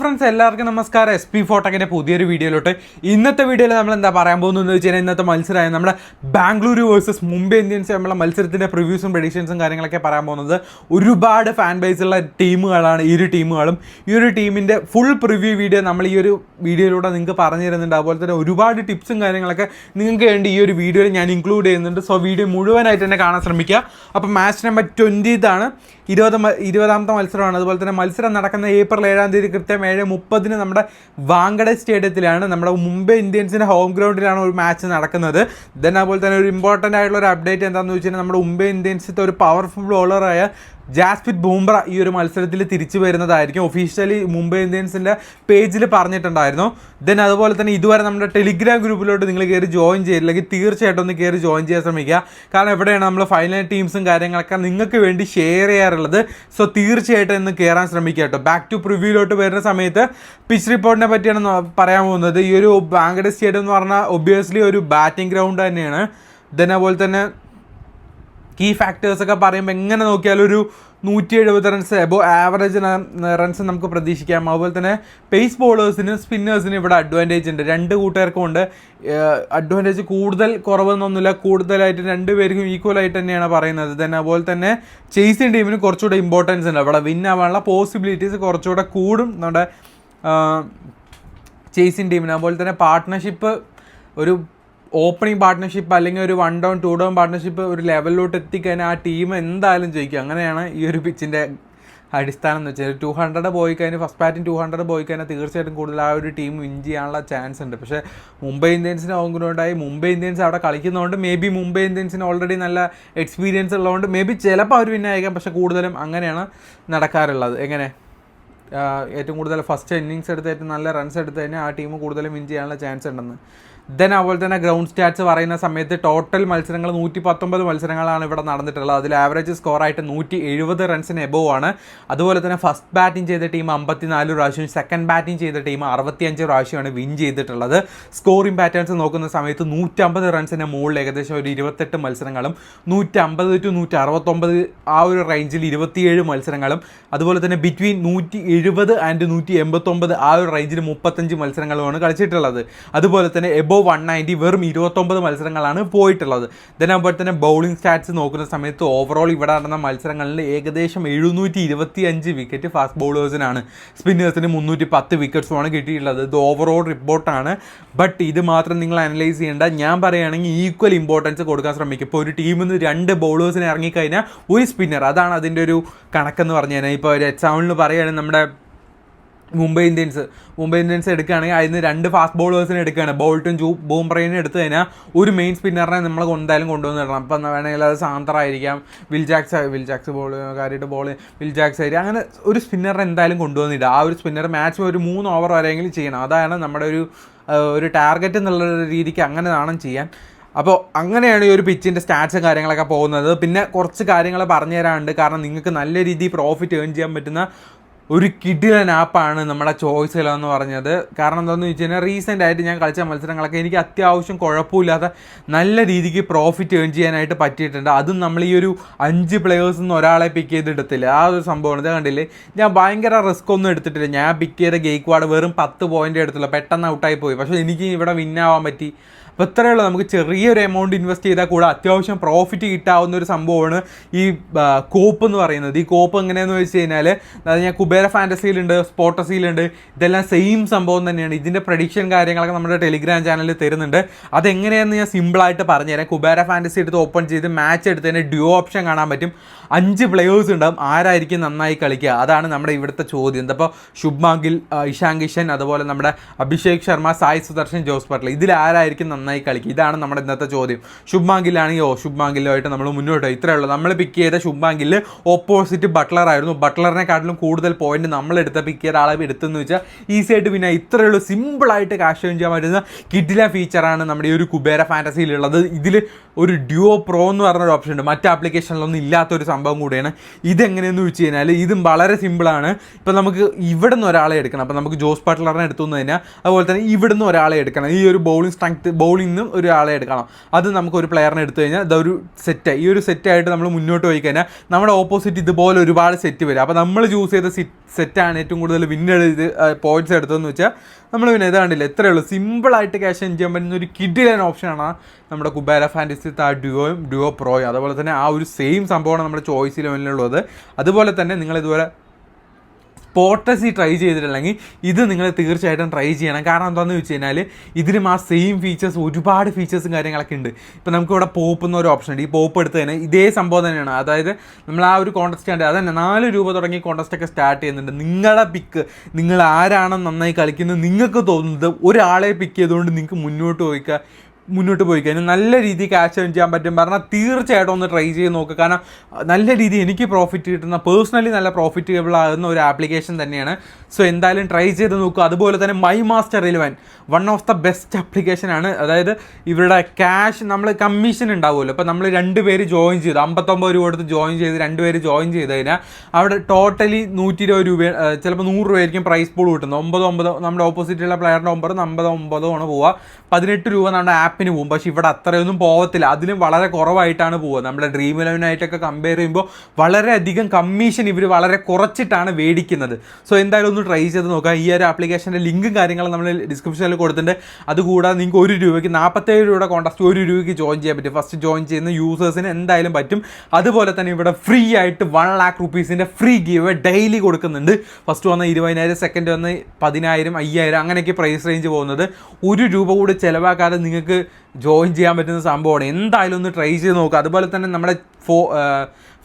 Friends എല്ലാവർക്കും നമസ്കാരം. SP ഫോട്ടോക്കിൻ്റെ പുതിയൊരു വീഡിയോയിലോട്ട്. ഇന്നത്തെ വീഡിയോയിൽ നമ്മൾ എന്താ പറയാൻ പോകുന്നതെന്ന് വെച്ച് കഴിഞ്ഞാൽ ഇന്നത്തെ മത്സരമായ നമ്മുടെ ബാംഗ്ലൂരു വേഴ്സസ് മുംബൈ ഇന്ത്യൻസ് നമ്മളെ മത്സരത്തിൻ്റെ പ്രിവ്യൂസും പ്രഡിക്ഷൻസും കാര്യങ്ങളൊക്കെ പറയാൻ പോകുന്നത്. ഒരുപാട് ഫാൻ ബേസുള്ള ടീമുകളാണ് ഈ ഒരു ടീമുകളും. ഈ ഒരു ടീമിൻ്റെ ഫുൾ പ്രിവ്യൂ വീഡിയോ നമ്മൾ ഈ ഒരു വീഡിയോയിലൂടെ നിങ്ങൾക്ക് പറഞ്ഞു തരുന്നുണ്ട്. അതുപോലെ തന്നെ ഒരുപാട് ടിപ്സും കാര്യങ്ങളൊക്കെ നിങ്ങൾക്ക് വേണ്ടി ഈ ഒരു വീഡിയോയിൽ ഞാൻ ഇൻക്ലൂഡ് ചെയ്യുന്നുണ്ട്. സോ വീഡിയോ മുഴുവനായിട്ട് തന്നെ കാണാൻ ശ്രമിക്കുക. അപ്പോൾ മാച്ച് നമ്പർ 20 20ാമത്തെ മത്സരമാണ്. അതുപോലെ തന്നെ മത്സരം നടക്കുന്ന ഏപ്രിൽ 7 കൃത്യം 7:30 നമ്മുടെ വാങ്കഡെ സ്റ്റേഡിയത്തിലാണ്. നമ്മുടെ മുംബൈ ഇന്ത്യൻസിൻ്റെ ഹോം ഗ്രൗണ്ടിലാണ് ഒരു മാച്ച് നടക്കുന്നത്. ദെൻ അതുപോലെ തന്നെ ഒരു ഇമ്പോർട്ടൻ്റ് ആയിട്ടുള്ള ഒരു അപ്ഡേറ്റ് എന്താണെന്ന് വെച്ച് കഴിഞ്ഞാൽ നമ്മുടെ മുംബൈ ഇന്ത്യൻസിൻ്റെ ഒരു പവർഫുൾ ബോളറായ ജാസ്പ്രീത് ബുംറ ഈ ഒരു മത്സരത്തിൽ തിരിച്ചു വരുന്നതായിരിക്കും. ഒഫീഷ്യലി മുംബൈ ഇന്ത്യൻസിൻ്റെ പേജിൽ പറഞ്ഞിട്ടുണ്ടായിരുന്നു. ദെൻ അതുപോലെ തന്നെ ഇതുവരെ നമ്മുടെ ടെലിഗ്രാം ഗ്രൂപ്പിലോട്ട് നിങ്ങൾ കയറി ജോയിൻ ചെയ്തില്ലെങ്കിൽ തീർച്ചയായിട്ടും ഒന്ന് കയറി ജോയിൻ ചെയ്യാൻ ശ്രമിക്കുക. കാരണം എവിടെയാണ് നമ്മൾ ഫൈനൽ ടീംസും കാര്യങ്ങളൊക്കെ നിങ്ങൾക്ക് വേണ്ടി ഷെയർ ചെയ്യാറുള്ളത്. സോ തീർച്ചയായിട്ടും ഒന്ന് കയറാൻ ശ്രമിക്കുക കേട്ടോ. ബാക്ക് ടു പ്രിവ്യൂലോട്ട് വരുന്ന സമയത്ത് പിച്ച് റിപ്പോർട്ടിനെ പറ്റിയാണ് പറയാൻ പോകുന്നത്. ഈ ഒരു വാങ്കഡെ സ്റ്റേഡിയം എന്ന് പറഞ്ഞാൽ ഒബ്വിയസ്ലി ഒരു ബാറ്റിംഗ് ഗ്രൗണ്ട് തന്നെയാണ്. ദെൻ അതുപോലെ തന്നെ കീ ഫാക്ടേഴ്സൊക്കെ പറയുമ്പോൾ എങ്ങനെ നോക്കിയാലും ഒരു 170 റൺസ് എബോ ആവറേജ് റൺസ് നമുക്ക് പ്രതീക്ഷിക്കാം. അതുപോലെ തന്നെ പേസ് ബോളേഴ്സിനും സ്പിന്നേഴ്സിനും ഇവിടെ അഡ്വാൻറ്റേജ് ഉണ്ട്. രണ്ട് കൂട്ടുകാർക്കും ഉണ്ട് അഡ്വാൻറ്റേജ്. കൂടുതൽ കുറവെന്നൊന്നുമില്ല, കൂടുതലായിട്ട് രണ്ടുപേർക്കും ഈക്വലായിട്ട് തന്നെയാണ് പറയുന്നത്. തന്നെ അതുപോലെ തന്നെ ചേസിങ് ടീമിന് കുറച്ചുകൂടെ ഇമ്പോർട്ടൻസ് ഉണ്ട്. അവിടെ വിൻ ആവാനുള്ള പോസിബിലിറ്റീസ് കുറച്ചുകൂടെ കൂടും നമ്മുടെ ചേസിങ് ടീമിന്. അതുപോലെ തന്നെ പാർട്ട്ണർഷിപ്പ്, ഒരു ഓപ്പണിംഗ് പാർട്ട്ണർഷിപ്പ് അല്ലെങ്കിൽ ഒരു 1 ഡൗൺ 2 ഡൗൺ പാർട്ട്ണർഷിപ്പ് ഒരു ലെവലിലോട്ട് എത്തിക്കഴിഞ്ഞാൽ ആ ടീം എന്തായാലും ജയിക്കും. അങ്ങനെയാണ് ഈ ഒരു പിച്ചിൻ്റെ അടിസ്ഥാനം എന്ന് വെച്ചാൽ 200 പോയി കഴിഞ്ഞാൽ ഫസ്റ്റ് ബാറ്റിംഗ് 200 പോയി കഴിഞ്ഞാൽ തീർച്ചയായിട്ടും കൂടുതൽ ആ ഒരു ടീം വിൻ ചെയ്യാനുള്ള ചാൻസ് ഉണ്ട്. പക്ഷേ മുംബൈ ഇന്ത്യൻസിന് ഓങ്കുണ്ടായി മുംബൈ ഇന്ത്യൻസ് അവിടെ കളിക്കുന്നതുകൊണ്ട് മേ ബി മുംബൈ ഇന്ത്യൻസിന് ഓൾറെഡി നല്ല എക്സ്പീരിയൻസ് ഉള്ളതുകൊണ്ട് മേ ബി ചിലപ്പോൾ അവർ വിൻ ആയിരിക്കാം. പക്ഷേ കൂടുതലും അങ്ങനെയാണ് നടക്കാറുള്ളത്. എങ്ങനെ ഏറ്റവും കൂടുതൽ ഫസ്റ്റ് ഇന്നിങ്സ് എടുത്ത് ഏറ്റവും നല്ല റൺസ് എടുത്ത് കഴിഞ്ഞാൽ ആ ടീം കൂടുതലും വിൻ ചെയ്യാനുള്ള ചാൻസ് ഉണ്ടെന്ന്. ദെൻ അതുപോലെ തന്നെ ഗ്രൗണ്ട് സ്റ്റാറ്റ്സ് പറയുന്ന സമയത്ത് ടോട്ടൽ മത്സരങ്ങൾ 119 മത്സരങ്ങളാണ് ഇവിടെ നടന്നിട്ടുള്ളത്. അതിൽ ആവറേജ് സ്കോറായിട്ട് 170 റൺസിന് എബോവ് ആണ്. അതുപോലെ തന്നെ ഫസ്റ്റ് ബാറ്റിംഗ് ചെയ്ത ടീം 54 പ്രാവശ്യം, സെക്കൻഡ് ബാറ്റിംഗ് ചെയ്ത ടീം 65 പ്രാവശ്യമാണ് വിൻ ചെയ്തിട്ടുള്ളത്. സ്കോറിംഗ് പാറ്റേൺസ് നോക്കുന്ന സമയത്ത് 150 റൺസിന് മുകളിൽ ഏകദേശം ഒരു 28 മത്സരങ്ങളും 150 to 169 ആ ഒരു റേഞ്ചിൽ 27 മത്സരങ്ങളും, അതുപോലെ തന്നെ ബിറ്റ്വീൻ 170 and 189 ആ ഒരു റേഞ്ചിൽ 35 മത്സരങ്ങളുമാണ് കളിച്ചിട്ടുള്ളത്. അതുപോലെ തന്നെ എബോ 190 വെറും 29 മത്സരങ്ങളാണ് പോയിട്ടുള്ളത്. ദെൻ അതുപോലെ തന്നെ ബൗളിംഗ് സ്റ്റാറ്റ്സ് നോക്കുന്ന സമയത്ത് ഓവറോൾ ഇവിടെ നടന്ന മത്സരങ്ങളിൽ ഏകദേശം 725 വിക്കറ്റ് ഫാസ്റ്റ് ബൗളേഴ്സിനാണ്. സ്പിന്നേഴ്സിന് 310 വിക്കറ്റ്സുമാണ് കിട്ടിയിട്ടുള്ളത്. ഇത് ഓവറോൾ റിപ്പോർട്ടാണ്. ബട്ട് ഇത് മാത്രം നിങ്ങൾ അനലൈസ് ചെയ്യേണ്ട. ഞാൻ പറയുകയാണെങ്കിൽ ഈക്വൽ ഇമ്പോർട്ടൻസ് കൊടുക്കാൻ ശ്രമിക്കും. ഇപ്പോൾ ഒരു ടീമിൽ നിന്ന് 2 ബൗളേഴ്സിന് ഇറങ്ങിക്കഴിഞ്ഞാൽ ഒരു സ്പിന്നർ, അതാണ് അതിൻ്റെ ഒരു കണക്കെന്ന് പറഞ്ഞു കഴിഞ്ഞാൽ. ഇപ്പോൾ ഒരു എക്സാമ്പിളിന് പറയുകയാണെങ്കിൽ നമ്മുടെ മുംബൈ ഇന്ത്യൻസ് എടുക്കുകയാണെങ്കിൽ അതിന് 2 ഫാസ്റ്റ് ബോളേഴ്സിനെ എടുക്കുകയാണ്. ബോൾട്ടും ബൂംറയും എടുത്തു കഴിഞ്ഞാൽ ഒരു മെയിൻ സ്പിന്നറിനെ നമ്മൾ എന്തായാലും കൊണ്ടുവന്നിടണം. അപ്പം വേണമെങ്കിൽ അത് സാന്തർ ആയിരിക്കാം, വിൽ ജാക്സ് ബോൾ കാര്യമായിട്ട് വിൽ ജാക്സ് ആയിരിക്കും. അങ്ങനെ ഒരു സ്പിന്നറിനെ എന്തായാലും കൊണ്ടുവന്നിടുക. ആ ഒരു സ്പിന്നർ മാക്സിമം ഒരു 3 ഓവർ വരെയെങ്കിലും ചെയ്യണം. അതാണ് നമ്മുടെ ഒരു ടാർഗറ്റ് എന്നുള്ള രീതിക്ക് അങ്ങനെ വേണം ചെയ്യാൻ. അപ്പോൾ അങ്ങനെയാണ് ഈ ഒരു പിച്ചിൻ്റെ സ്റ്റാറ്റ്സും കാര്യങ്ങളൊക്കെ പോകുന്നത്. പിന്നെ കുറച്ച് കാര്യങ്ങൾ പറഞ്ഞു തരാനുണ്ട്. കാരണം നിങ്ങൾക്ക് നല്ല രീതിയിൽ പ്രോഫിറ്റ് ഏൺ ചെയ്യാൻ പറ്റുന്ന ഒരു കിടിലൻ ആപ്പാണ് നമ്മുടെ ചോയ്സ് എന്ന് പറഞ്ഞത്. കാരണം എന്താണെന്ന് വെച്ച് കഴിഞ്ഞാൽ റീസെൻ്റ് ആയിട്ട് ഞാൻ കളിച്ച മത്സരങ്ങളൊക്കെ എനിക്ക് അത്യാവശ്യം കുഴപ്പമില്ലാതെ നല്ല രീതിക്ക് പ്രോഫിറ്റ് ഏൺ ചെയ്യാനായിട്ട് പറ്റിയിട്ടുണ്ട്. അതും നമ്മൾ ഈ ഒരു 5 പ്ലെയേഴ്സിൽ നിന്ന് ഒരാളെ പിക്ക് ചെയ്തിടത്തില്ല. ആ ഒരു സംഭവമാണ്. ഇത് കണ്ടില്ലേ, ഞാൻ ഭയങ്കര റിസ്ക് ഒന്നും എടുത്തിട്ടില്ല. ഞാൻ പിക്ക് ചെയ്ത ഗെയ്ക്വാഡ് വെറും 10 പോയിൻ്റ് എടുത്തില്ല, പെട്ടെന്ന് ഔട്ടായി പോയി. പക്ഷേ എനിക്ക് ഇവിടെ വിന്നാവാൻ പറ്റി. അപ്പോൾ ഇത്രയേ ഉള്ളൂ. നമുക്ക് ചെറിയൊരു എമൗണ്ട് ഇൻവെസ്റ്റ് ചെയ്താൽ കൂടെ അത്യാവശ്യം പ്രോഫിറ്റ് കിട്ടാവുന്ന ഒരു സംഭവമാണ് ഈ കോപ്പ് എന്ന് പറയുന്നത്. ഈ കോപ്പ് എങ്ങനെയാണെന്ന് വെച്ച് കഴിഞ്ഞാൽ അത് ഞാൻ കുബേര ഫാൻറ്റസിയിലുണ്ട്, സ്പോട്ടസിയിലുണ്ട്, ഇതെല്ലാം സെയിം സംഭവം തന്നെയാണ്. ഇതിൻ്റെ പ്രഡിക്ഷൻ കാര്യങ്ങളൊക്കെ നമ്മുടെ ടെലിഗ്രാം ചാനലിൽ തരുന്നുണ്ട്. അതെങ്ങനെയാണെന്ന് ഞാൻ സിമ്പിളായിട്ട് പറഞ്ഞുതരാം. കുബേര ഫാൻറ്റസി എടുത്ത് ഓപ്പൺ ചെയ്ത് മാച്ച് എടുത്തതിന് ഡ്യൂ ഓപ്ഷൻ കാണാൻ പറ്റും. 5 പ്ലെയേഴ്സ് ഉണ്ടാവും. ആരായിരിക്കും നന്നായി കളിക്കുക, അതാണ് നമ്മുടെ ഇവിടുത്തെ ചോദ്യം. അപ്പോൾ ശുഭ്മാൻ ഗിൽ, ഇഷാൻ കിഷൻ, അതുപോലെ നമ്മുടെ അഭിഷേക് ശർമ്മ, സായ് സുദർശൻ, ജോസ് ബട്ട്ലർ, ഇതിൽ ആരായിരിക്കും നന്നായി കളിക്കുക? ഇതാണ് നമ്മുടെ ഇന്നത്തെ ചോദ്യം. ശുഭ്മാൻ ഗില്ലാണെങ്കിൽ ശുഭ്മാൻ ഗില്ലുമായിട്ട് നമ്മൾ മുന്നോട്ട് പോയി. ഇത്രയേ ഉള്ളൂ. നമ്മൾ പിക്ക് ചെയ്ത ശുഭ്മാൻ ഗില്ല് ഓപ്പോസിറ്റ് ബട്ട്ലർ ആയിരുന്നു. ബട്ട്ലറിനെക്കാട്ടിലും കൂടുതൽ പോയിന്റ് നമ്മളെടുത്ത പിക്ക് ചെയ്ത ആളെ എടുത്തെന്ന് വെച്ചാൽ ഈസി ആയിട്ട് പിന്നെ ഇത്രയേ ഉള്ളൂ. സിമ്പിളായിട്ട് ക്യാഷ് ഏൺ ചെയ്യാൻ പറ്റുന്ന കിഡില ഫീച്ചറാണ് നമ്മുടെ ഈ ഒരു കുബേര ഫാൻറ്റസിയിലുള്ളത്. ഇതിൽ ഒരു ഡ്യുവോ പ്രോ എന്ന് പറഞ്ഞൊരു ഓപ്ഷൻ ഉണ്ട്. മറ്റ് ആപ്ലിക്കേഷനിലൊന്നും ഇല്ലാത്തൊരു സംഭവം കൂടിയാണ്. ഇതെങ്ങനെയെന്ന് വെച്ച് കഴിഞ്ഞാൽ ഇതും വളരെ സിമ്പിളാണ്. ഇപ്പോൾ നമുക്ക് ഇവിടെ നിന്ന് ഒരാളെ എടുക്കണം. അപ്പോൾ നമുക്ക് ജോസ് ബട്ട്ലറിനെ എടുത്തു കഴിഞ്ഞാൽ അതുപോലെ തന്നെ ഇവിടെ നിന്ന് ഒരാളെ എടുക്കണം. ഈ ഒരു ബൗളിംഗ് നിന്നും ഒരാളെ എടുക്കണം. അത് നമുക്ക് ഒരു പ്ലെയറിനെ എടുത്തു കഴിഞ്ഞാൽ ഇതൊരു സെറ്റ്, ഈ ഒരു സെറ്റായിട്ട് നമ്മൾ മുന്നോട്ട് പോയി കഴിഞ്ഞാൽ നമ്മുടെ ഓപ്പോസിറ്റ് ഇതുപോലെ ഒരുപാട് സെറ്റ് വരും. അപ്പോൾ നമ്മൾ ചൂസ് ചെയ്ത സെറ്റാണ് ഏറ്റവും കൂടുതൽ വിന്നെടുത്ത് പോയിന്റ്സ് എടുത്തതെന്ന് വെച്ചാൽ നമ്മൾ പിന്നെ ഇത് കണ്ടില്ല, ഇത്രയേ ഉള്ളൂ. സിമ്പിളായിട്ട് ക്യാഷ് എൻ ചെയ്യാൻ പറ്റുന്ന ഒരു കിഡിലൻ ഓപ്ഷനാണ് നമ്മുടെ കുബേര ഫാൻറ്റസി ഡ്യുവോ പ്രോയും. അതുപോലെ തന്നെ ആ ഒരു സെയിം സംഭവമാണ് നമ്മുടെ ചോയ്സ് 11 അതുപോലെ തന്നെ നിങ്ങളിതുപോലെ സ്പോട്ടസി ട്രൈ ചെയ്തിട്ടില്ലെങ്കിൽ ഇത് നിങ്ങൾ തീർച്ചയായിട്ടും ട്രൈ ചെയ്യണം. കാരണം എന്താണെന്ന് വെച്ച് കഴിഞ്ഞാൽ ഇതിനും ആ സെയിം ഫീച്ചേഴ്സ്, ഒരുപാട് ഫീച്ചേഴ്സും കാര്യങ്ങളൊക്കെ ഉണ്ട്. ഇപ്പോൾ നമുക്കിവിടെ പോപ്പ് എന്നൊരു ഓപ്ഷൻ ഉണ്ട്. ഈ പോപ്പ് എടുത്ത് തന്നെ ഇതേ സംഭവം തന്നെയാണ്. അതായത് നമ്മൾ ആ ഒരു കോൺടെസ്റ്റ് ഉണ്ട്, അതന്നെ 4 രൂപ തുടങ്ങി കോൺടെസ്റ്റൊക്കെ സ്റ്റാർട്ട് ചെയ്യുന്നുണ്ട്. നിങ്ങളുടെ പിക്ക്, നിങ്ങൾ ആരാണ് നന്നായി കളിക്കുന്നത് നിങ്ങൾക്ക് തോന്നുന്നത്, ഒരാളെ പിക്ക് ചെയ്തുകൊണ്ട് നിങ്ങൾക്ക് മുന്നോട്ട് പോയി കഴിഞ്ഞാൽ നല്ല രീതിയിൽ ക്യാഷ് ഏൺ ചെയ്യാൻ പറ്റും. പറഞ്ഞാൽ തീർച്ചയായിട്ടും ഒന്ന് ട്രൈ ചെയ്ത് നോക്കുക. കാരണം നല്ല രീതിയിൽ എനിക്ക് പ്രോഫിറ്റ് കിട്ടുന്ന, പേഴ്സണലി നല്ല പ്രോഫിറ്റബിൾ ആകുന്ന ഒരു ആപ്ലിക്കേഷൻ തന്നെയാണ്. സോ എന്തായാലും ട്രൈ ചെയ്ത് നോക്കുക. അതുപോലെ തന്നെ my master 11 one of the best ആപ്ലിക്കേഷനാണ്. അതായത് ഇവരുടെ ക്യാഷ്, നമ്മൾ കമ്മീഷൻ ഉണ്ടാവുമല്ലോ. ഇപ്പോൾ നമ്മൾ 2 പേര് ജോയിൻ ചെയ്ത് 59 രൂപ കൊടുത്ത് ജോയിൻ ചെയ്ത് 2 പേര് ജോയിൻ ചെയ്ത് കഴിഞ്ഞാൽ അവിടെ ടോട്ടലി 120 രൂപ, ചിലപ്പോൾ 100 രൂപയായിരിക്കും പ്രൈസ് പൂൾ കിട്ടുന്നത്. 9 നമ്മുടെ ഓപ്പോസിറ്റുള്ള പ്ലെയറിൻ്റെ 9 ആണ് പോവുക. 18 രൂപ നമ്മുടെ ആപ്പിന് പോകും. പക്ഷേ ഇവിടെ അത്രയൊന്നും പോകത്തില്ല, അതിലും വളരെ കുറവായിട്ടാണ് പോവുക. നമ്മുടെ ഡ്രീം 11 കമ്പയർ ചെയ്യുമ്പോൾ വളരെയധികം കമ്മീഷൻ ഇവർ വളരെ കുറച്ചിട്ടാണ് മേടിക്കുന്നത്. സോ എന്തായാലും ഒന്ന് ട്രൈ ചെയ്ത് നോക്കുക. ഈ ഒരു ആപ്ലിക്കേഷൻ്റെ ലിങ്കും കാര്യങ്ങളും നമ്മൾ ഡിസ്ക്രിപ്ഷനിൽ കൊടുത്തിട്ടുണ്ട്. അതുകൂടാതെ നിങ്ങൾക്ക് 1 രൂപയ്ക്ക് 47 രൂപയുടെ കോൺടാസ്റ്റ് 1 രൂപയ്ക്ക് ജോയിൻ ചെയ്യാൻ പറ്റും. ഫസ്റ്റ് ജോയിൻ ചെയ്യുന്ന യൂസേഴ്സിന് എന്തായാലും പറ്റും. അതുപോലെ തന്നെ ഇവിടെ ഫ്രീ ആയിട്ട് 1 lakh rupees free give daily കൊടുക്കുന്നുണ്ട്. ഫസ്റ്റ് വന്ന 20,000, സെക്കൻഡ് വന്ന് 10,000, 5,000 അങ്ങനെയൊക്കെ പ്രൈസ് റേഞ്ച് പോകുന്നത്. 1 രൂപ കൂടി ചിലവാക്കാതെ നിങ്ങൾക്ക് ജോയിൻ ചെയ്യാൻ പറ്റുന്ന സംഭവമാണ്. എന്തായാലും ഒന്ന് ട്രൈ ചെയ്ത് നോക്കുക. അതുപോലെ തന്നെ നമ്മുടെ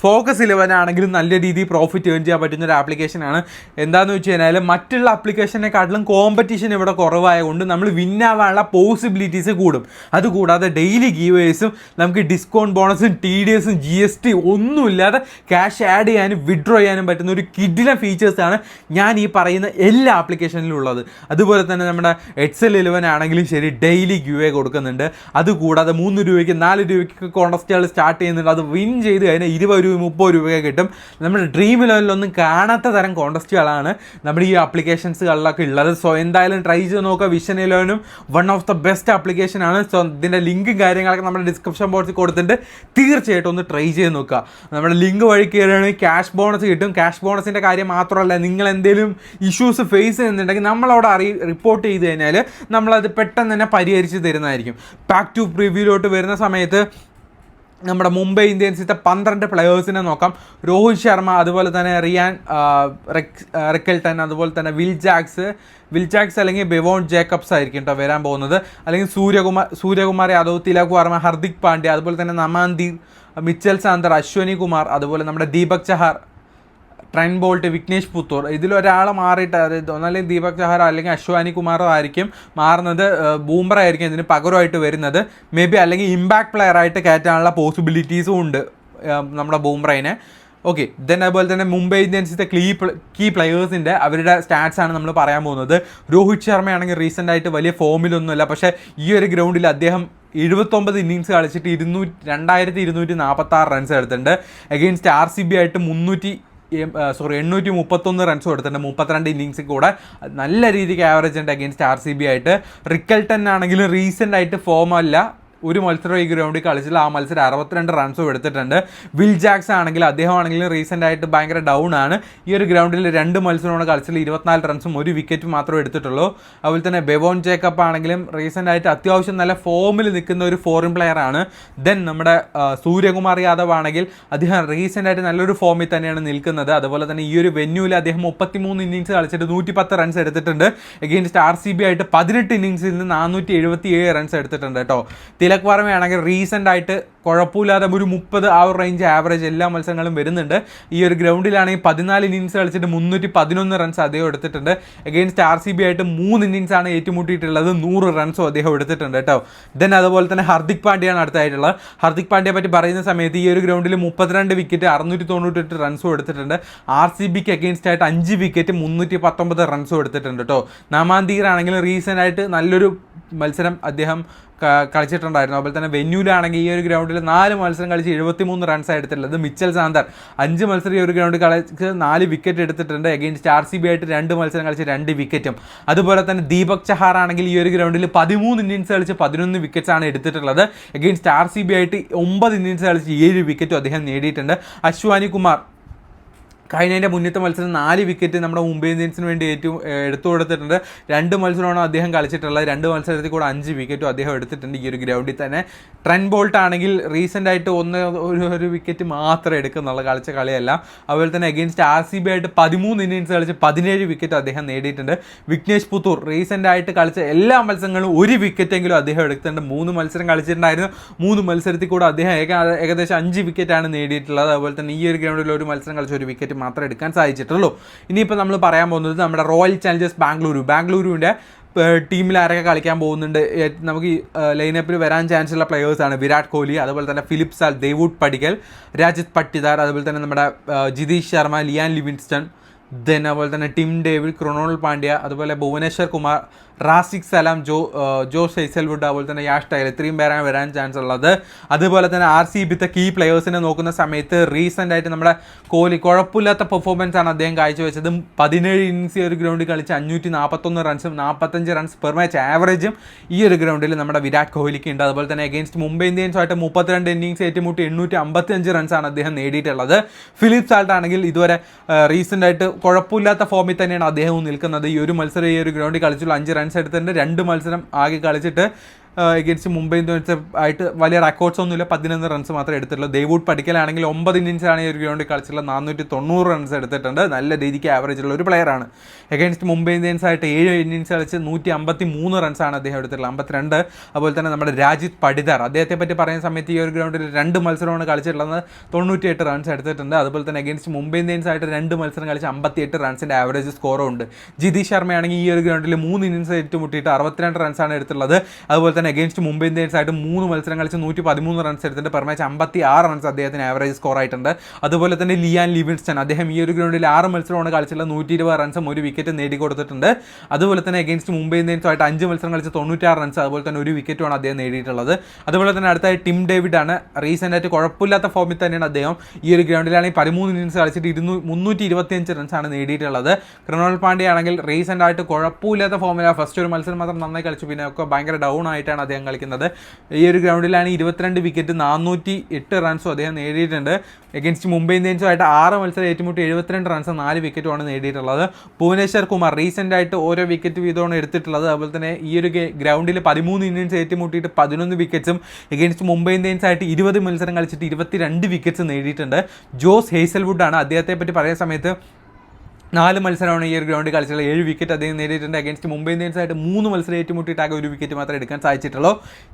ഫോക്കസ് 11 ആണെങ്കിലും നല്ല രീതിയിൽ പ്രോഫിറ്റ് ഏൺ ചെയ്യാൻ പറ്റുന്ന ഒരു ആപ്ലിക്കേഷനാണ്. എന്താണെന്ന് വെച്ച് കഴിഞ്ഞാൽ മറ്റുള്ള ആപ്ലിക്കേഷനെക്കാട്ടിലും കോമ്പറ്റീഷൻ ഇവിടെ കുറവായതുകൊണ്ട് നമ്മൾ വിന്നാവാനുള്ള പോസിബിലിറ്റീസ് കൂടും. അതുകൂടാതെ ഡെയിലി ഗീവേഴ്സും നമുക്ക് ഡിസ്കൗണ്ട് ബോണസും TDSും GST ഒന്നുമില്ലാതെ ക്യാഷ് ആഡ് ചെയ്യാനും വിഡ്രോ ചെയ്യാനും പറ്റുന്ന ഒരു കിഡിലൻ ഫീച്ചേഴ്സാണ് ഞാൻ ഈ പറയുന്ന എല്ലാ ആപ്ലിക്കേഷനിലും ഉള്ളത്. അതുപോലെ തന്നെ നമ്മുടെ Excel 11 ആണെങ്കിലും ശരി, ഡെയിലി ഗീവേ കൊടുക്കുന്നുണ്ട്. അതുകൂടാതെ 3 രൂപയ്ക്ക് 4 രൂപയ്ക്ക് കോൺടെസ്റ്റുകൾ സ്റ്റാർട്ട് ചെയ്യുന്നുണ്ട്. അത് വിൻ ചെയ്ത് കഴിഞ്ഞാൽ 20 രൂപ 30 രൂപയൊക്കെ കിട്ടും. നമ്മുടെ ഡ്രീം 11 കാണാത്ത തരം കോൺടെസ്റ്റുകളാണ് നമ്മുടെ ഈ ആപ്ലിക്കേഷൻസുകളിലൊക്കെ ഉള്ളത്. സോ എന്തായാലും ട്രൈ ചെയ്ത് നോക്കുക. Vision 11 one of the best ആപ്ലിക്കേഷനാണ്. സോ ഇതിൻ്റെ ലിങ്കും കാര്യങ്ങളൊക്കെ നമ്മുടെ ഡിസ്ക്രിപ്ഷൻ ബോക്സിൽ കൊടുത്തിട്ട് തീർച്ചയായിട്ടും ഒന്ന് ട്രൈ ചെയ്ത് നോക്കുക. നമ്മുടെ ലിങ്ക് വഴി കയറുകയാണെങ്കിൽ ക്യാഷ് ബോണസ് കിട്ടും. ക്യാഷ് ബോണസിൻ്റെ കാര്യം മാത്രമല്ല, നിങ്ങൾ എന്തെങ്കിലും ഇഷ്യൂസ് ഫേസ് ചെയ്യുന്നുണ്ടെങ്കിൽ നമ്മളവിടെ റിപ്പോർട്ട് ചെയ്ത് കഴിഞ്ഞാൽ നമ്മളത് പെട്ടെന്ന് തന്നെ പരിഹരിച്ച് തരുന്നതായിരിക്കും. ബാക്ക് ടു പ്രിവ്യൂലോട്ട് വരുന്ന സമയത്ത് നമ്മുടെ മുംബൈ ഇന്ത്യൻസിൻ്റെ 12 പ്ലെയേഴ്സിനെ നോക്കാം. രോഹിത് ശർമ്മ, അതുപോലെ തന്നെ റിയാൻ റിക്കൽട്ടൺ, അതുപോലെ തന്നെ വിൽ ജാക്സ് അല്ലെങ്കിൽ ബെവോൺ ജേക്കബ്സ് ആയിരിക്കും കേട്ടോ വരാൻ പോകുന്നത്. അല്ലെങ്കിൽ സൂര്യകുമാർ യാദവ്, തിലക് വർമ്മ, ഹർദിക് പാണ്ഡ്യ, അതുപോലെ തന്നെ നമാൻദീർ, മിച്ചൽ സാന്തർ, അശ്വനി കുമാർ, അതുപോലെ നമ്മുടെ ദീപക് ചഹാർ, ട്രെൻ ബോൾട്ട്, വിഘ്നേഷ് പുത്തൂർ. ഇതിലൊരാൾ മാറിയിട്ട്, അതായത് ഒന്നല്ലെങ്കിൽ ദീപക് ചഹാർ അല്ലെങ്കിൽ അശ്വാനി കുമാറോ ആയിരിക്കും മാറുന്നത്. ബൂംറ ആയിരിക്കും ഇതിന് പകരമായിട്ട് വരുന്നത്. മേ ബി അല്ലെങ്കിൽ ഇമ്പാക്ട് പ്ലെയർ ആയിട്ട് കയറ്റാനുള്ള പോസിബിലിറ്റീസും ഉണ്ട് നമ്മുടെ ബൂംറയിനെ. ഓക്കെ, ദെൻ അതുപോലെ തന്നെ മുംബൈ ഇന്ത്യൻസിൻ്റെ കീ പ്ലെയേഴ്സിൻ്റെ അവരുടെ സ്റ്റാറ്റ്സ് ആണ് നമ്മൾ പറയാൻ പോകുന്നത്. രോഹിത് ശർമ്മയാണെങ്കിൽ റീസെൻ്റ് ആയിട്ട് വലിയ ഫോമിലൊന്നുമില്ല. പക്ഷേ ഈ ഒരു ഗ്രൗണ്ടിൽ അദ്ദേഹം 79 ഇന്നിങ്സ് കളിച്ചിട്ട് 2246 റൺസ് എടുത്തിട്ടുണ്ട്. അഗെയിൻസ്റ്റ് RCB ആയിട്ട് 831 റൺസും എടുത്തിട്ടുണ്ട് 32 ഇന്നിങ്സിൽ കൂടെ. നല്ല രീതിക്ക് ആവറേജ് ഉണ്ട് അഗെയിൻസ്റ്റ് RCB ആയിട്ട്. റിക്കൽട്ടൺ ആണെങ്കിലും റീസെൻ്റ് ആയിട്ട് ഫോമല്ല, ഒരു മത്സരം ഈ ഗ്രൗണ്ടിൽ കളിച്ചില്ല. ആ മത്സരം 62 റൺസും എടുത്തിട്ടുണ്ട്. വിൽ ജാക്സ് ആണെങ്കിൽ അദ്ദേഹമാണെങ്കിലും റീസെൻ്റ് ആയിട്ട് ഭയങ്കര ഡൗൺ ആണ്. ഈ ഒരു ഗ്രൗണ്ടിൽ 2 മത്സരമാണ് കളിച്ചില്ല, 24 റൺസും 1 വിക്കറ്റ് മാത്രമേ എടുത്തിട്ടുള്ളൂ. അതുപോലെ തന്നെ ബെവോൺ ജേക്കബ് ആണെങ്കിലും റീസെൻ്റ് ആയിട്ട് അത്യാവശ്യം നല്ല ഫോമിൽ നിൽക്കുന്ന ഒരു ഫോറിൻ പ്ലെയർ ആണ്. ദെൻ നമ്മുടെ സൂര്യകുമാർ യാദവ് ആണെങ്കിൽ അദ്ദേഹം റീസെൻ്റ് ആയിട്ട് നല്ലൊരു ഫോമിൽ തന്നെയാണ് നിൽക്കുന്നത്. അതുപോലെ തന്നെ ഈ ഒരു വെന്യൂവിൽ അദ്ദേഹം 33 ഇന്നിങ്സ് കളിച്ചിട്ട് 110 റൺസ് എടുത്തിട്ടുണ്ട്. അഗെയിൻസ്റ്റ് RCB ആയിട്ട് 18 ഇന്നിങ്സിൽ നിന്ന് 477 റൺസ് എടുത്തിട്ടുണ്ട് കേട്ടോ. തിലക് വർമ്മയാണെങ്കിൽ റീസെൻ്റ് ആയിട്ട് കുഴപ്പമില്ലാതെ ഒരു 30 ആ ഒരു റേഞ്ച് ആവറേജ് എല്ലാ മത്സരങ്ങളും വരുന്നുണ്ട്. ഈ ഒരു ഗ്രൗണ്ടിലാണെങ്കിൽ 14 ഇന്നിങ്സ് കളിച്ചിട്ട് 311 റൺസ് അദ്ദേഹം എടുത്തിട്ടുണ്ട്. അഗെയിൻസ്റ്റ് RCB ആയിട്ട് 3 ഇന്നിങ്സാണ് ഏറ്റുമുട്ടിയിട്ടുള്ളത്, 100 റൺസും അദ്ദേഹം എടുത്തിട്ടുണ്ട് കേട്ടോ. ദെൻ അതുപോലെ തന്നെ ഹർദിക് പാണ്ഡ്യയാണ് അടുത്തായിട്ടുള്ളത്. ഹർദിക് പാണ്ഡ്യയെ പറ്റി പറയുന്ന സമയത്ത് ഈ ഒരു ഗ്രൗണ്ടിൽ 32 വിക്കറ്റ് 698 റൺസും എടുത്തിട്ടുണ്ട്. RCBക്ക് അഗെയിൻസ്റ്റ് ആയിട്ട് 5 വിക്കറ്റ് 319 റൺസും എടുത്തിട്ടുണ്ട് കേട്ടോ. നമാൻദീർ ആണെങ്കിലും റീസെൻ്റ് ആയിട്ട് നല്ലൊരു മത്സരം അദ്ദേഹം കളിച്ചിട്ടുണ്ടായിരുന്നു. അതുപോലെ തന്നെ വെന്യൂലാണെങ്കിൽ ഈ ഒരു ഗ്രൗണ്ടിൽ 4 മത്സരം കളിച്ച് 73 റൺസാണ് എടുത്തിട്ടുള്ളത്. മിച്ചൽ സാന്തർ 5 മത്സരം ഈ ഒരു ഗ്രൗണ്ടിൽ കളിച്ച് 4 വിക്കറ്റ് എടുത്തിട്ടുണ്ട്. അഗെയിൻസ്റ്റ് RCB ആയിട്ട് 2 മത്സരം കളിച്ച് 2 വിക്കറ്റും. അതുപോലെ തന്നെ ദീപക് ചഹാർ ആണെങ്കിൽ ഈ ഒരു ഗ്രൗണ്ടിൽ 13 ഇന്നിങ്സ് കളിച്ച് 11 വിക്കറ്റ്സ് ആണ് എടുത്തിട്ടുള്ളത്. അഗെയിൻസ്റ്റ് RCB ആയിട്ട് 9 ഇന്നിങ്സ് കളിച്ച് 7 വിക്കറ്റും അദ്ദേഹം നേടിയിട്ടുണ്ട്. അശ്വാനി കുമാർ കഴിഞ്ഞതിൻ്റെ മുന്നത്തെ മത്സരം 4 വിക്കറ്റ് നമ്മുടെ മുംബൈ ഇന്ത്യൻസിന് വേണ്ടി എടുത്തു കൊടുത്തിട്ടുണ്ട്. 2 മത്സരമാണ് അദ്ദേഹം കളിച്ചിട്ടുള്ളത്. 2 മത്സരത്തിൽ കൂടെ 5 വിക്കറ്റും അദ്ദേഹം എടുത്തിട്ടുണ്ട് ഈ ഒരു ഗ്രൗണ്ടിൽ തന്നെ. ട്രെൻറ്റ് ബോൾട്ട് ആണെങ്കിൽ റീസെൻ്റ് ആയിട്ട് ഒരു വിക്കറ്റ് മാത്രമേ എടുക്കുന്നുള്ളൂ, കളിച്ച കളിയല്ല. അതുപോലെ തന്നെ അഗെയിൻസ്റ്റ് RCB ആയിട്ട് 13 ഇന്നിങ്സ് കളിച്ച് 17 വിക്കറ്റ് അദ്ദേഹം നേടിയിട്ടുണ്ട്. വിഘ്നേഷ് പുത്തൂർ റീസെൻ്റ് ആയിട്ട് കളിച്ച എല്ലാ മത്സരങ്ങളും 1 വിക്കറ്റെങ്കിലും അദ്ദേഹം എടുത്തിട്ടുണ്ട്. 3 മത്സരം കളിച്ചിട്ടുണ്ടായിരുന്നു. 3 മത്സരത്തിൽ കൂടെ അദ്ദേഹം ഏകദേശം 5 വിക്കറ്റാണ് നേടിയിട്ടുള്ളത്. അതുപോലെ തന്നെ ഈ ഒരു ഗ്രൗണ്ടിൽ ഒരു മത്സരം കളിച്ച 1 വിക്കറ്റ് മാത്രമേ എടുക്കാൻ സാധിച്ചിട്ടുള്ളൂ. ഇനിയിപ്പോൾ നമ്മൾ പറയാൻ പോകുന്നത് നമ്മുടെ റോയൽ ചാലഞ്ചേഴ്സ് ബാംഗ്ലൂരുവിൻ്റെ ടീമിൽ ആരൊക്കെ കളിക്കാൻ പോകുന്നുണ്ട്. നമുക്ക് ഈ ലൈനപ്പിൽ വരാൻ ചാൻസ് ഉള്ള പ്ലെയേഴ്സാണ് വിരാട് കോഹ്ലി, അതുപോലെ തന്നെ ഫിലിപ്പ് സാൽ, ദേവൂഡ് പടിക്കൽ, രാജിത് പട്ടിദാർ, അതുപോലെ തന്നെ നമ്മുടെ ജിതീഷ് ശർമ്മ, ലിയാൻ ലിവിൻസ്റ്റൺ, അതുപോലെ തന്നെ ടിം ഡേവിഡ്, ക്രൊണോൾ പാണ്ഡ്യ, അതുപോലെ ഭുവനേശ്വർ കുമാർ, റാസിക് സലാം, ജോസ് ഹെയ്സൽവുഡ്, അതുപോലെ തന്നെ യാഷ് ടൈലർ, ഇത്രയും പേരാണ് വരാൻ ചാൻസ് ഉള്ളത്. അതുപോലെ തന്നെ RCBത്തെ കീ പ്ലെയേഴ്സിനെ നോക്കുന്ന സമയത്ത് റീസെൻ്റ് ആയിട്ട് നമ്മുടെ കോഹ്ലി കുഴപ്പമില്ലാത്ത പെർഫോമൻസ് ആണ് അദ്ദേഹം കാഴ്ചവെച്ചത്. 17 ഇന്നിങ്സ് ഒരു ഗ്രൗണ്ടിൽ കളിച്ച് 541 റൺസും 45 റൺസ് പെർ മാച്ച് ആവറേജും ഈ ഒരു ഗ്രൗണ്ടിൽ നമ്മുടെ വിരാട് കോഹ്ലിക്ക് ഉണ്ട്. അതുപോലെ തന്നെ അഗെയിൻസ്റ്റ് മുംബൈ ഇന്ത്യൻസുമായിട്ട് 32 ഇന്നിങ്സ് ഏറ്റുമുട്ടി 855 റൺസാണ് അദ്ദേഹം നേടിയിട്ടുള്ളത്. ഫിലിപ്പ് സാൾട്ട് ആണെങ്കിൽ ഇതുവരെ റീസെൻ്റ് ആയിട്ട് കുഴപ്പമില്ലാത്ത ഫോമിൽ തന്നെയാണ് അദ്ദേഹവും നിൽക്കുന്നത്. ഈ ഒരു മത്സരം ഈ ഒരു ഗ്രൗണ്ടിൽ കളിച്ചുള്ള 5 റൺസ് എടുത്തിട്ടുണ്ട്. 2 മത്സരം ആകെ കളിച്ചിട്ട് എഗെയിൻസ്റ്റ് മുംബൈ ഇന്ത്യൻസ് ആയിട്ട് വലിയ റെക്കോർഡ്സ് ഒന്നുമില്ല, 11 റൺസ് മാത്രമേ എടുത്തിട്ടുള്ളൂ. ദേവൂഡ് പടിക്കലാണെങ്കിൽ 9 ഇന്നിങ്സാണ് ഈ ഒരു ഗ്രൗണ്ടിൽ കളിച്ചിട്ടുള്ളത്, 490 റൺസ് എടുത്തിട്ടുണ്ട്. നല്ല രീതിക്ക് ആവറേജ് ഉള്ള ഒരു പ്ലെയറാണ്. എഗെയിൻസ്റ്റ് മുംബൈ ഇന്ത്യൻസ് ആയിട്ട് 7 ഇന്നിങ്സ് കളിച്ച് 153 റൺസാണ് അദ്ദേഹം എടുത്തിട്ടുള്ളത്, 52. അതുപോലെ തന്നെ നമ്മുടെ രാജിത് പടിദാർ, അദ്ദേഹത്തെ പറ്റി പറയുന്ന സമയത്ത് ഈ ഒരു ഗ്രൗണ്ടിൽ 2 മത്സരമാണ് കളിച്ചിട്ടുള്ളത്, 98 റൺസ് എടുത്തിട്ടുണ്ട്. അതുപോലെ തന്നെ എഗെയിൻസ്റ്റ് മുംബൈ ഇന്ത്യൻസ് ആയിട്ട് 2 മത്സരം കളിച്ച് 58 റൺസിൻ്റെ ആവറേജ് സ്കോറും ഉണ്ട്. ജിതീഷ് ശർമ്മയാണെങ്കിൽ ഈ ഒരു ഗ്രൗണ്ടിൽ 3 ഇന്നിങ്സ് ഏറ്റുമുട്ടിയിട്ട് 62 റൺസാണ് എടുത്തുള്ളത്. അതുപോലെ തന്നെ അഗെയിൻസ്റ്റ് മുംബൈ ഇന്ത്യൻസ് ആയിട്ട് 3 മത്സരം കളിച്ച് 113 റൺസ് എടുത്തിട്ട് പെർ മാച്ച് 56 റൺസ് അദ്ദേഹത്തിന് ആവറേജ് സ്കോർ ആയിട്ടുണ്ട്. അതുപോലെ തന്നെ ലിയാൻ ലിവിൻസ്റ്റൺ, അദ്ദേഹം ഈ ഒരു ഗ്രൗണ്ടിൽ 6 മത്സരമാണ് കളിച്ചിട്ടുള്ളത്, 120 റൺസും 1 വിക്കറ്റ് നേടിക്കൊടുത്തിട്ടുണ്ട്. അതുപോലെ തന്നെ അഗെയിൻസ്റ്റ് മുംബൈ ഇന്ത്യൻസുമായിട്ട് 5 മത്സരം കളിച്ച് 96 റൺസ്, അതുപോലെ തന്നെ 1 വിക്കറ്റുമാണ് അദ്ദേഹം നേടിയിട്ടുള്ളത്. അതുപോലെ തന്നെ അടുത്തായി ടിം ഡേവിഡ് ആണ്. റീസെൻ്റ് ആയിട്ട് കുഴപ്പമില്ലാത്ത ഫോമിൽ തന്നെയാണ് അദ്ദേഹം. ഈ ഒരു ഗ്രൗണ്ടിലാണെങ്കിൽ 13 ഇന്നിങ്സ് കളിച്ചിട്ട് 325 റൺസാണ് നേടിയിട്ടുള്ളത്. ക്രൊണോൾ പാണ്ഡ്യ ആണെങ്കിൽ റീസെൻ്റ് ആയിട്ട് കുഴപ്പമില്ലാത്ത ഫോമിലാണ്. ഫസ്റ്റ് ഒരു മത്സരം മാത്രം നന്നായി കളിച്ചു, പിന്നെ ഒക്കെ ഭയങ്കര ഡൗൺ ആയിട്ടാണ് അദ്ദേഹം കളിക്കുന്നത്. ഈ ഒരു ഗ്രൗണ്ടിലാണ് 22 വിക്കറ്റ് 408 റൺസും അദ്ദേഹം നേടിയിട്ടുണ്ട്. എഗെയിൻസ്റ്റ് മുംബൈ ഇന്ത്യൻസുമായിട്ട് 6 മത്സരം ഏറ്റുമുട്ടി 72 റൺസ് 4 വിക്കറ്റുമാണ് നേടിയിട്ടുള്ളത്. ഭുവനേശ്വർ കുമാർ റീസെൻ്റ് ആയിട്ട് ഓരോ വിക്കറ്റ് വീതമാണ് എടുത്തിട്ടുള്ളത്. അതുപോലെ തന്നെ ഈ ഒരു ഗ്രൗണ്ടിൽ 13 ഇന്നിങ്സ് ഏറ്റുമുട്ടിയിട്ട് 11 വിക്കറ്റ്സും എഗെയിൻസ്റ്റ് മുംബൈ ഇന്ത്യൻസ് ആയിട്ട് 20 മത്സരം കളിച്ചിട്ട് 22 വിക്കറ്റ്സ് നേടിയിട്ടുണ്ട്. ജോസ് ഹെയ്സൽവുഡ് ആണ്. അദ്ദേഹത്തെ പറ്റി പറയുന്ന സമയത്ത് 4 മത്സരമാണ് ഈ ഒരു ഗ്രൗണ്ടിൽ കളിച്ചിട്ടുള്ളത്, 7 വിക്കറ്റ് അദ്ദേഹം നേടിയിട്ടുണ്ട്. അഗെയിൻസ്റ്റ് മുംബൈ ഇന്ത്യൻസ് ആയിട്ട് 3 മത്സരം ഏറ്റുമുട്ടിയിട്ട് ആകെ 1 വിക്കറ്റ് മാത്രമേ എടുക്കാൻ സാധിച്ചിട്ടുള്ളൂ.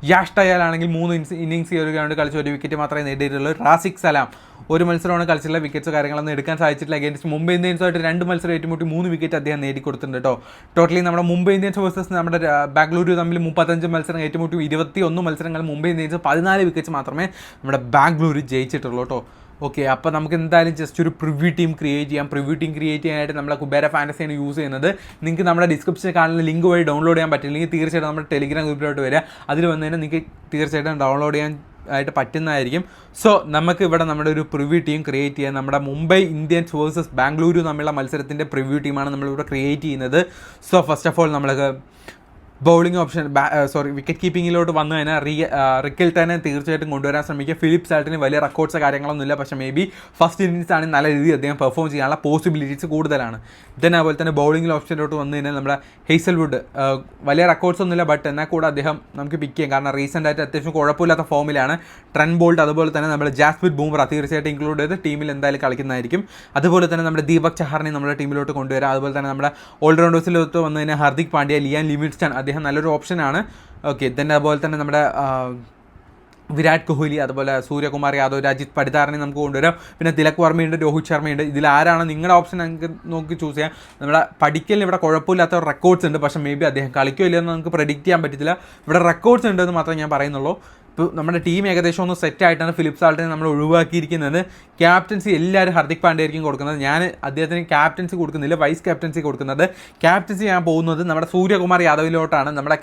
യാഷ് ടയൽ ആണെങ്കിൽ 3 ഇന്നിങ്സ് ഈ ഒരു ഗ്രൗണ്ടിൽ കളിച്ച് 1 വിക്കറ്റ് മാത്രമേ നേടിയിട്ടുള്ളൂ. റാസിക് സലാം 1 മത്സരമാണ് കളിച്ചിട്ടുള്ള, വിക്കറ്റ്സ് കാര്യങ്ങളൊന്നും എടുക്കാൻ സാധിച്ചിട്ടില്ല. അഗെയിൻസ്റ്റ് മുംബൈ ഇന്ത്യൻസുമായിട്ട് 2 മത്സരം ഏറ്റുമുട്ടി 3 വിക്കറ്റ് അദ്ദേഹം നേടിക്കൊടുത്തിട്ടുണ്ട് കേട്ടോ. ടോട്ടലി നമ്മുടെ മുംബൈ ഇന്ത്യൻസ് വേഴ്സസ് നമ്മുടെ ബാംഗ്ലൂരു തമ്മിൽ 35 മത്സരം ഏറ്റുമുട്ടി 21 മത്സരങ്ങൾ മുംബൈ ഇന്ത്യൻസ് 14 വിക്കറ്റ്സ് മാത്രമേ നമ്മുടെ ബാംഗ്ലൂർ ജയിച്ചിട്ടുള്ളൂ കേട്ടോ. ഓക്കെ, അപ്പോൾ നമുക്ക് എന്തായാലും ജസ്റ്റ് ഒരു പ്രിവ്യൂ ടീം ക്രിയേറ്റ് ചെയ്യാം. പ്രിവ്യൂ ടീം ക്രിയേറ്റ് ചെയ്യാനായിട്ട് നമ്മളെ കുബേര ഫാൻറ്റസിയാണ് യൂസ് ചെയ്യുന്നത്. നിങ്ങൾക്ക് നമ്മുടെ ഡിസ്ക്രിപ്ഷനിൽ കാണുന്ന ലിങ്ക് വഴി ഡൗൺലോഡ് ചെയ്യാൻ പറ്റില്ലെങ്കിൽ തീർച്ചയായിട്ടും നമ്മുടെ ടെലിഗ്രാം ഗ്രൂപ്പിലോട്ട് വരിക. അതിൽ വന്നു കഴിഞ്ഞാൽ നിങ്ങൾക്ക് തീർച്ചയായിട്ടും ഡൗൺലോഡ് ചെയ്യാൻ ആയിട്ട് പറ്റുന്നതായിരിക്കും. സോ നമുക്ക് ഇവിടെ നമ്മുടെ ഒരു പ്രിവ്യൂ ടീം ക്രിയേറ്റ് ചെയ്യാം. നമ്മുടെ മുംബൈ ഇന്ത്യൻസ് വേഴ്സസ് ബാംഗ്ലൂരു തമ്മിലുള്ള മത്സരത്തിൻ്റെ പ്രിവ്യൂ ടീമാണ് നമ്മളിവിടെ ക്രിയേറ്റ് ചെയ്യുന്നത്. സോ ഫസ്റ്റ് ഓഫ് ഓൾ നമ്മൾക്ക് ബൗളിംഗ് ഓപ്ഷൻ വിക്കറ്റ് കീപ്പിങ്ങിലോട്ട് വന്നു കഴിഞ്ഞാൽ റിക്കിൾട്ടനെ തീർച്ചയായിട്ടും കൊണ്ടുവരാൻ ശ്രമിക്കുക. ഫിലിപ്പ് സാൾട്ടിന് വലിയ റെക്കോർഡ്സ് കാര്യങ്ങളൊന്നുമില്ല, പക്ഷേ മേ ബി ഫസ്റ്റ് ഇന്നിങ്സ് ആണ് നല്ല രീതിയിൽ അദ്ദേഹം പെർഫോം ചെയ്യാനുള്ള പോസിബിലിറ്റീസ് കൂടുതലാണ്. ദെൻ അതുപോലെ തന്നെ ബൗളിംഗ് ഓപ്ഷനിലോട്ട് വന്നു കഴിഞ്ഞാൽ നമ്മുടെ ഹെയ്സൽവുഡ് വലിയ റെക്കോർഡ്സ് ഒന്നുമില്ല, ബട്ട് എന്നാൽ കൂടെ അദ്ദേഹം നമുക്ക് പിക്ക് ചെയ്യാം. കാരണം റീസെൻ്റ് ആയിട്ട് അത്യാവശ്യം കുഴപ്പമില്ലാത്ത ഫോമിലാണ്. ട്രെൻറ്റ് ബോൾട്ട് അതുപോലെ തന്നെ നമ്മുടെ ജാസ്പ്രീത് ബൂംറ തീർച്ചയായിട്ടും ഇൻക്ലൂഡ് ചെയ്ത് ടീമിൽ എന്തായാലും കളിക്കുന്നതായിരിക്കും. അതുപോലെ തന്നെ നമ്മുടെ ദീപക് ചഹാറിനെ നമ്മുടെ ടീമിലോട്ട് കൊണ്ടുവരാം. അതുപോലെ തന്നെ നമ്മുടെ ഓൾറൗണ്ടേഴ്സിലോട്ട് വന്നു കഴിഞ്ഞാൽ ഹാർദിക് പാണ്ഡ്യ, ലിയാൻ ലിവിൻസ്റ്റൺ അദ്ദേഹം നല്ലൊരു ഓപ്ഷനാണ്. ഓക്കെ, ദെൻ അതുപോലെ തന്നെ നമ്മുടെ വിരാട് കോഹ്ലി, അതുപോലെ സൂര്യകുമാർ യാദവ്, രാജിത് പടിദാറിനെ നമുക്ക് കൊണ്ടുവരാം. പിന്നെ തിലക് വർമ്മയുണ്ട്, രോഹിത് ശർമ്മയുണ്ട്. ഇതിൽ ആരാണ് നിങ്ങളുടെ ഓപ്ഷൻ നിങ്ങൾക്ക് നോക്കി ചൂസ് ചെയ്യാം. നമ്മുടെ പടിക്കലിന് ഇവിടെ കുഴപ്പമില്ലാത്ത റെക്കോർഡ്സ് ഉണ്ട്, പക്ഷേ മേ ബി അദ്ദേഹം കളിക്കോ ഇല്ലെന്ന് നമുക്ക് പ്രെഡിക്റ്റ് ചെയ്യാൻ പറ്റത്തില്ല. ഇവിടെ റെക്കോർഡ്സ് ഉണ്ടെന്ന് മാത്രമേ ഞാൻ പറയുന്നുള്ളൂ. ഇപ്പോൾ നമ്മുടെ ടീം ഏകദേശം ഒന്ന് സെറ്റ് ആയിട്ടാണ് ഫിലിപ്പ് സാൾട്ടിനെ നമ്മൾ ഒഴിവാക്കിയിരിക്കുന്നത്. ക്യാപ്റ്റൻസി എല്ലാവരും ഹാർദിക് പാണ്ഡ്യ ആയിരിക്കും കൊടുക്കുന്നത്. ഞാൻ അദ്ദേഹത്തിന് ക്യാപ്റ്റൻസി കൊടുക്കുന്നില്ല, വൈസ് ക്യാപ്റ്റൻസി കൊടുക്കുന്നത്. ക്യാപ്റ്റൻസി ഞാൻ പോകുന്നത് നമ്മുടെ സൂര്യകുമാർ യാദവിലോട്ടാണ്. നമ്മുടെ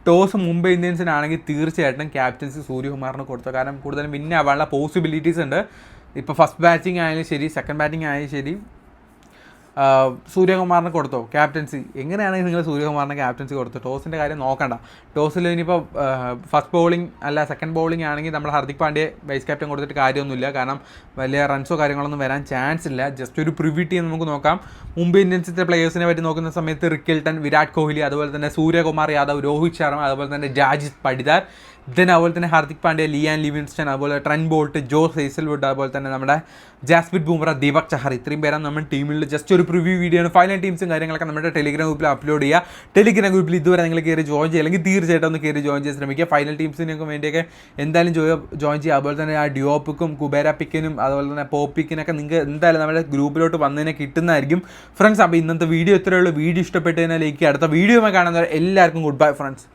ടോസ് മുംബൈ ഇന്ത്യൻസിനാണെങ്കിൽ തീർച്ചയായിട്ടും ക്യാപ്റ്റൻസി സൂര്യകുമാറിന് കൊടുത്തു. കാരണം കൂടുതലും വിൻ ആവാനുള്ള പോസിബിലിറ്റീസ് ഉണ്ട്. ഇപ്പോൾ ഫസ്റ്റ് ബാറ്റിംഗ് ആയാലും ശരി, സെക്കൻഡ് ബാറ്റിംഗ് ആയാലും ശരി, സൂര്യകുമാറിന് കൊടുത്തോ ക്യാപ്റ്റൻസി? എങ്ങനെയാണെങ്കിൽ നിങ്ങൾ സൂര്യകുമാറിന് ക്യാപ്റ്റൻസി കൊടുത്തു? ടോസിൻ്റെ കാര്യം നോക്കണ്ട. ടോസിൽ ഇനിയിപ്പോൾ ഫസ്റ്റ് ബോളിംഗ് അല്ല സെക്കൻഡ് ബോളിംഗ് ആണെങ്കിൽ നമ്മൾ ഹർദിക് പാണ്ഡ്യയെ വൈസ് ക്യാപ്റ്റൻ കൊടുത്തിട്ട് കാര്യമൊന്നുമില്ല. കാരണം വലിയ റൺസോ കാര്യങ്ങളൊന്നും വരാൻ ചാൻസ് ഇല്ല. ജസ്റ്റ് ഒരു പ്രിവ്യൂ ടീം നമുക്ക് നോക്കാം. മുംബൈ ഇന്ത്യൻസിൻ്റെ പ്ലേയേഴ്സിനെ പറ്റി നോക്കുന്ന സമയത്ത് റിക്കിൾട്ടൺ, വിരാട് കോഹ്ലി, അതുപോലെ തന്നെ സൂര്യകുമാർ യാദവ്, രോഹിത് ശർമ്മ, അതുപോലെ തന്നെ ജാജിത് പടിദാർ, അതുപോലെ തന്നെ ഹാർദിക് പാണ്ഡ്യ, ലിയാൻ ലിവിൻസ്റ്റൺ, അതുപോലെ ട്രെന്റ് ബോൾട്ട്, ജോസ് ഹേസൽവുഡ്, അതുപോലെ തന്നെ നമ്മുടെ ജാസ്പ്രീത് ബുംറ, ദീപക് ചഹർ, ഇത്രയും പേരാണ് നമ്മുടെ ടീമിൽ. ജസ്റ്റ് ഒരു പ്രിവ്യൂ വീഡിയോ ആണ്. ഫൈനൽ ടീംസും കാര്യങ്ങളൊക്കെ നമ്മുടെ ടെലിഗ്രാം ഗ്രൂപ്പിൽ അപ്ലോഡ് ചെയ്യുക. ടെലിഗ്രാം ഗ്രൂപ്പിൽ ഇതുവരെ നിങ്ങൾ കയറി ജോയിൻ ചെയ്യുക, അല്ലെങ്കിൽ തീർച്ചയായിട്ടും ഒന്ന് കയറി ജോയിൻ ചെയ്യാൻ ശ്രമിക്കുക. ഫൈനൽ ടീംസിനൊക്കെ വേണ്ടിയൊക്കെ എന്തായാലും ജോയിൻ ചെയ്യുക. അതുപോലെ തന്നെ ആ ഡിയോപ്പിക്കും കുബേര പിക്കിനും അതുപോലെ തന്നെ പോപ്പിക്കിനൊക്കെ നിങ്ങൾക്ക് എന്തായാലും നമ്മുടെ ഗ്രൂപ്പിലോട്ട് വന്നതിനെ കിട്ടുന്നതായിരിക്കും ഫ്രണ്ട്സ്. അപ്പോൾ ഇന്നത്തെ വീഡിയോ ഇത്രയേ ഉള്ളൂ. വീഡിയോ ഇഷ്ടപ്പെട്ട് കഴിഞ്ഞാൽ ലൈക്ക്. അടുത്ത വീഡിയോ കാണുന്നവർ എല്ലാവർക്കും ഗുഡ് ബൈ ഫ്രണ്ട്സ്.